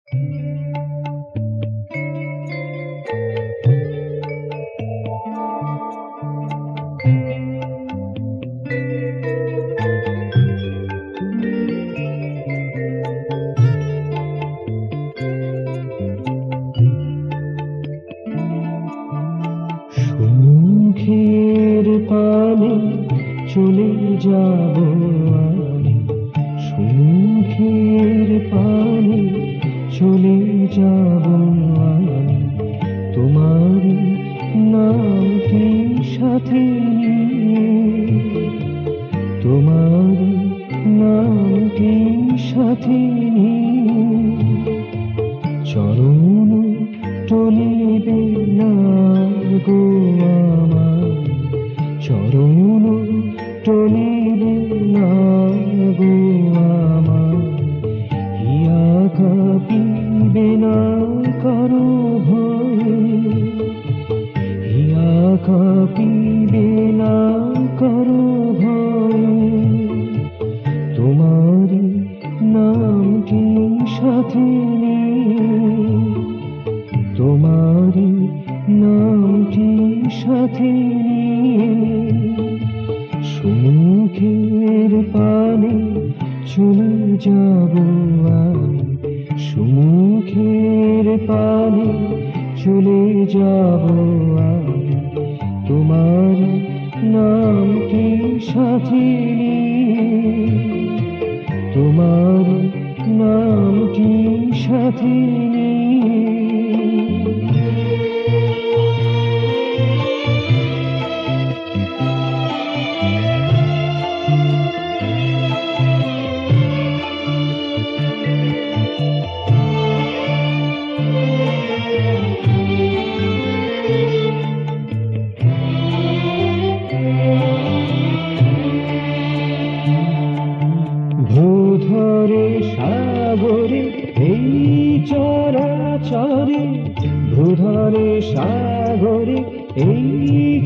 সুখের পানে চলে যাব আমি, সুখের পানে চলে যাব আমি, তোমার নামটি সাথে নিয়ে, তোমার নামটি সাথে নিয়ে, চরণ টলিবে না গো আমার, চরণ টলিবে না গো আমার, হিয়া কাঁপিবে না কারো ভয়ে, হিয়া কাঁপিবে না কারো ভয়ে, তোমার নামটি সাথে নিয়ে, তোমার নামটি সাথে নিয়ে, সুখের পানে চলে যাব আমি, সুখের পানে চলে যাব আমি, তোমার নামটি সাথে নিয়ে, তোমার নামটি সাথে নিয়ে। ভূধরে সাগরে এই চরাচরে, ভূধরে সাগরে এই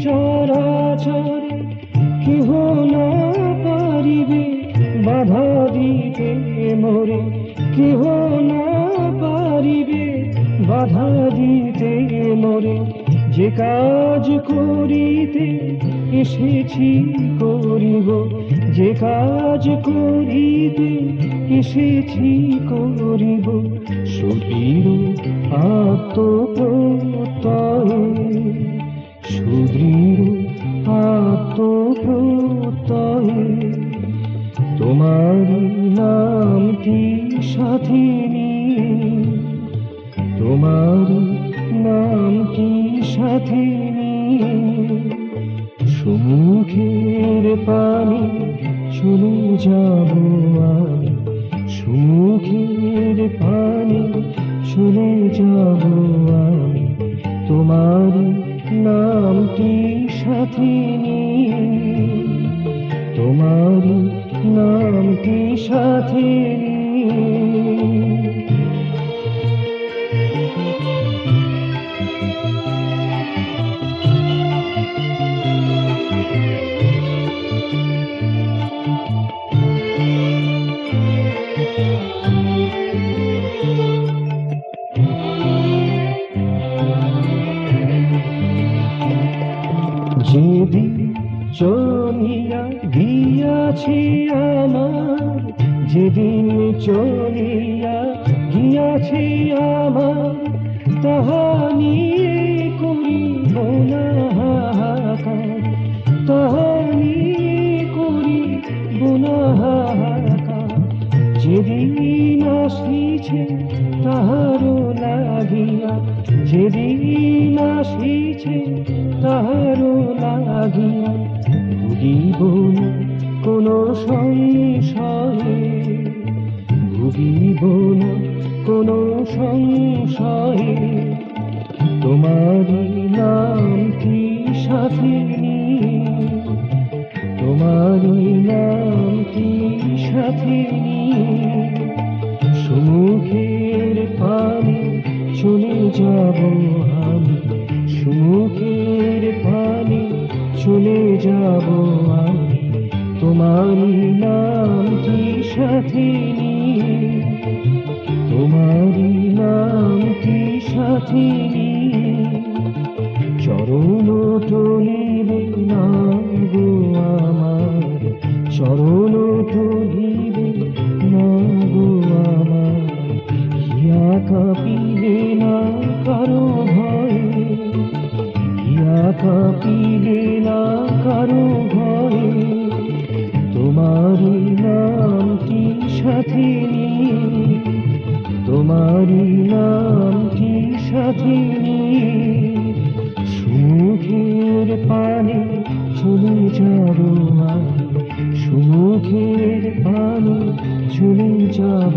চরাচরে, কেহ না পারিবে বাধা দিতে মোরে, কেহ না পারিবে বাধা দিতে মোরে, যে কাজ করিতে এসেছি করিব, যে কাজ করিতে এসেছি করিব, সুদৃঢ় আত্মপ্রত্যয়ে, সুদৃঢ় আত্মপ্রত্যয়ে, তোমার নামটি সাথে নিয়ে, তোমার নামটি সাথে নিয়ে, সুখের পানে চলে যাব আমি, সুখের পানে চলে যাব আমি, তোমার নামটি সাথে নিয়ে, তোমার নামটি সাথে নিয়ে। যেদিন চলিয়া গিয়াছি আমার, যেদিন চলিয়া গিয়াছি আমার, তাহা নিয়ে করিব না হাহাকার, তাহা নিয়ে করিব না হাহাকার, যেদিন আসিছে তাহারও লাগিয়া, যেদিন আসিছে তাহারও লাগিয়া, ভুগিব না কোনো সংশয়ে, ভুগিব না কোনো সংশয়ে, তোমার নামটি সাথে নিয়ে, তোমার নামটি সাথে নিয়ে, সুখের পানে চলে যাব আমি, সুখের পানে চলে যাব আমি, তোমার নামটি সাথে নিয়ে, তোমার সাথিনী চরণ টলিবে না গো আমার, চরণ টলিবে না গো আমার। হিয়া কাঁপিবে না কারো ভয়ে, হিয়া কাঁপিবে না কারো ভয়ে। তোমারি নামটি সাথিনী, তোমারি নামটি সাথিনী। সুখের পানে চলে যাব আমি, সুখের পানে চলে যাব